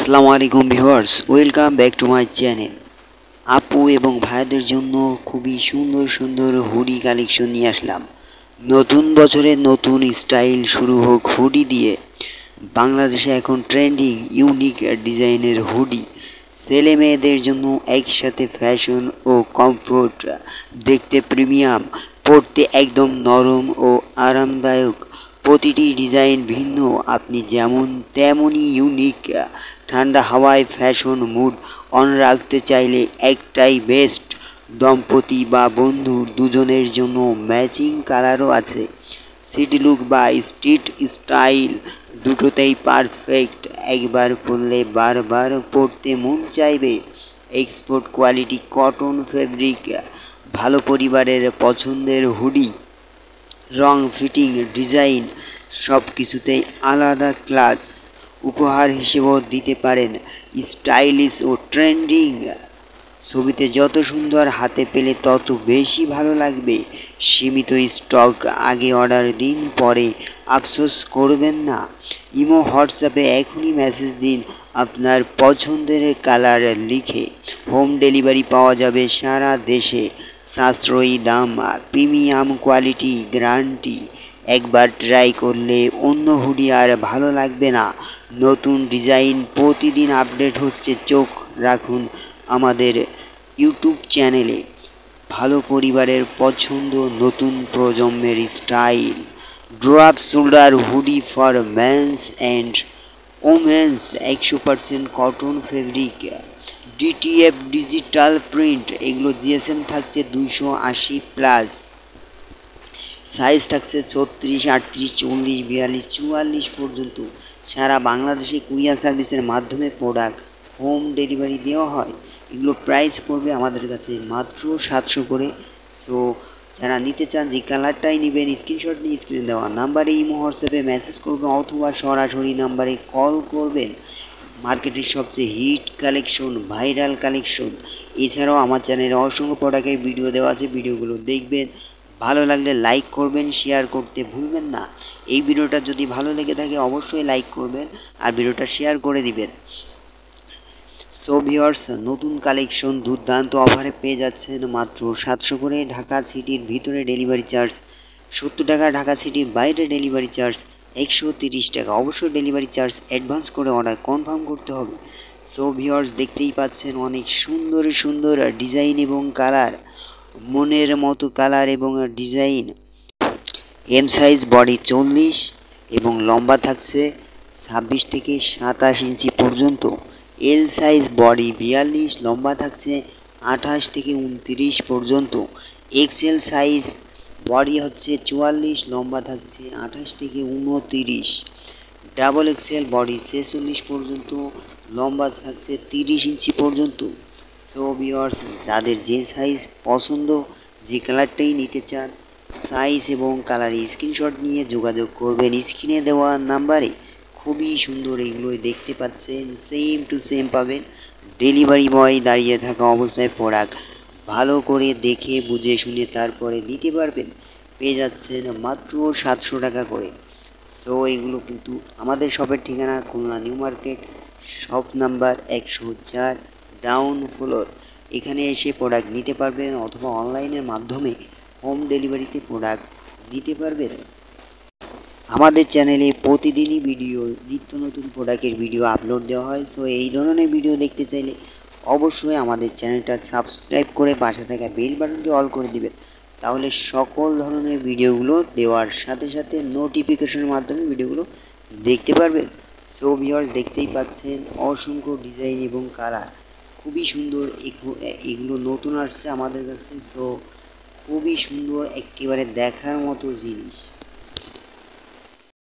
আসসালামু আলাইকুম viewers, welcome back to my channel. আপু এবং ভাইদের জন্য খুবই সুন্দর সুন্দর হুডি কালেকশন নিয়ে আসলাম। নতুন বছরের নতুন স্টাইল শুরু হোক হুডি দিয়ে। বাংলাদেশে এখন ট্রেন্ডিং ইউনিক ডিজাইনের হুডি, ছেলে মেয়েদের জন্য একসাথে ফ্যাশন ও কমফোর্ট, দেখতে প্রিমিয়াম, পরতে একদম নরম ও আরামদায়ক। প্রতিটি ডিজাইন ভিন্ন, আপনি যেমন তেমনই ইউনিক। ঠান্ডা হাওয়ায় ফ্যাশন মুড অন রাখতে চাইলে একটাই বেস্ট। দম্পতি বা বন্ধু দুজনের জন্য ম্যাচিং কালারও আছে। সিটি লুক বা স্ট্রিট স্টাইল দুটোতেই পারফেক্ট। একবার পরলে বারবার পরতে মন চাইবে। এক্সপোর্ট কোয়ালিটি কটন ফেব্রিক, ভালো পরিবারের পছন্দের হুডি। রং, ফিটিং, ডিজাইন সব কিছুতেই আলাদা ক্লাস। উপহার হিসেবেও দিতে পারেন। স্টাইলিশ ও ট্রেন্ডিং, ছবিতে যত সুন্দর, হাতে পেলে তত বেশি ভালো লাগবে। সীমিত স্টক, আগে অর্ডার দিন, পরে আফসোস করবেন না। ইমো, হোয়াটসঅ্যাপে এখনই মেসেজ দিন আপনার পছন্দের কালার লিখে। হোম ডেলিভারি পাওয়া যাবে সারা দেশে। সাশ্রয়ী দাম, প্রিমিয়াম কোয়ালিটি গ্যারান্টি। একবার ট্রাই করলে অন্য হুডি আর ভালো লাগবে না। নতুন ডিজাইন প্রতিদিন আপডেট হচ্ছে, চোখ রাখুন আমাদের ইউটিউব চ্যানেলে। ভালো পরিবারের পছন্দ, নতুন প্রজন্মের style. Drop shoulder hoodie for men's and women's, 100% cotton fabric, DTF digital print. এগুলো জিএসএম থাকছে 280+, সাইজ থাকছে 36, 38, 40, 42, 44 পর্যন্ত। সারা বাংলাদেশে কুরিয়ার সার্ভিসের মাধ্যমে প্রোডাক্ট হোম ডেলিভারি দেওয়া হয়। এগুলো প্রাইস পড়বে আমাদের কাছে মাত্র 700 করে। সো যারা নিতে চান, যে কালারটাই নেবেন, স্ক্রিনশট নিয়ে স্ক্রিনে দেওয়া নাম্বারে ইমো, হোয়াটসঅ্যাপে মেসেজ করবেন অথবা সরাসরি নাম্বারে কল করবেন। মার্কেটের সবচেয়ে হিট কালেকশন, ভাইরাল কালেকশন। এছাড়াও আমার চ্যানেলে অসংখ্য প্রোডাক্টের ভিডিও দেওয়া আছে, ভিডিওগুলো দেখবেন। ভালো লাগলে লাইক করবেন, শেয়ার করতে ভুলবেন না। এই ভিডিওটা যদি ভালো লেগে থাকে অবশ্যই লাইক করবেন আর ভিডিওটা শেয়ার করে দিবেন। সো ভিউয়ার্স, নতুন কালেকশন দুর্দান্ত অফারে পেয়ে যাচ্ছেন মাত্র 700 করে। ঢাকা সিটির ভিতরে ডেলিভারি চার্জ 70 টাকা, ঢাকা সিটির বাইরে ডেলিভারি চার্জ 130 টাকা। অবশ্যই ডেলিভারি চার্জ অ্যাডভান্স করে অর্ডার কনফার্ম করতে হবে। সো ভিউয়ার্স, দেখতেই পাচ্ছেন অনেক সুন্দর সুন্দর ডিজাইন এবং কালার, মনের মতো কালার এবং ডিজাইন। এম সাইজ বডি 40 এবং লম্বা থাকছে 26 থেকে 27 ইঞ্চি পর্যন্ত। এল সাইজ বডি 42, লম্বা থাকছে 28 থেকে 29 পর্যন্ত। এক্সেল সাইজ বডি হচ্ছে 44, লম্বা থাকছে 28 থেকে 29। ডাবল এক্সেল বডি 46 পর্যন্ত, লম্বা থাকছে 30 ইঞ্চি পর্যন্ত। সো ভিউয়ার্স, যাদের যে সাইজ পছন্দ, যে কালারটাই নিতে চান, সাইজ এবং কালারে স্ক্রিনশট নিয়ে যোগাযোগ করবেন স্ক্রিনে দেওয়া নাম্বারে। খুবই সুন্দর, এগুলোই দেখতে পাচ্ছেন, সেম টু সেম পাবেন। ডেলিভারি বয় দাঁড়িয়ে থাকা অবস্থায় প্রোডাক্ট ভালো করে দেখে বুঝে শুনে তারপরে দিতে পারবেন। পেয়ে যাচ্ছেন মাত্র 700 টাকা করে। সো এগুলো কিন্তু আমাদের শপের ঠিকানা Khulna new market, shop number 104, down floor. এখানে এসে প্রোডাক্ট নিতে পারবেন অথবা অনলাইনের মাধ্যমে হোম ডেলিভারিতে প্রোডাক্ট নিতে পারবেন। আমাদের চ্যানেলে প্রতিদিনই নিত্য নতুন প্রোডাক্টের ভিডিও আপলোড দেওয়া হয়। সো এই ধরনের ভিডিও দেখতে চাইলে অবশ্যই আমাদের চ্যানেলটা সাবস্ক্রাইব করে পাশে থাকা বেল বাটনটি অল করে দিবেন। তাহলে সকল ধরনের ভিডিওগুলো দেওয়ার সাথে সাথে নোটিফিকেশনের মাধ্যমে ভিডিওগুলো দেখতে পারবেন। সো ভিউয়ার্স, দেখতেই পাচ্ছেন অসংখ্য ডিজাইন এবং কালার, খুবই সুন্দর। এগুলো নতুন আসছে আমাদের কাছে। সো খুবই সুন্দর, একেবারে দেখার মতো জিনিস।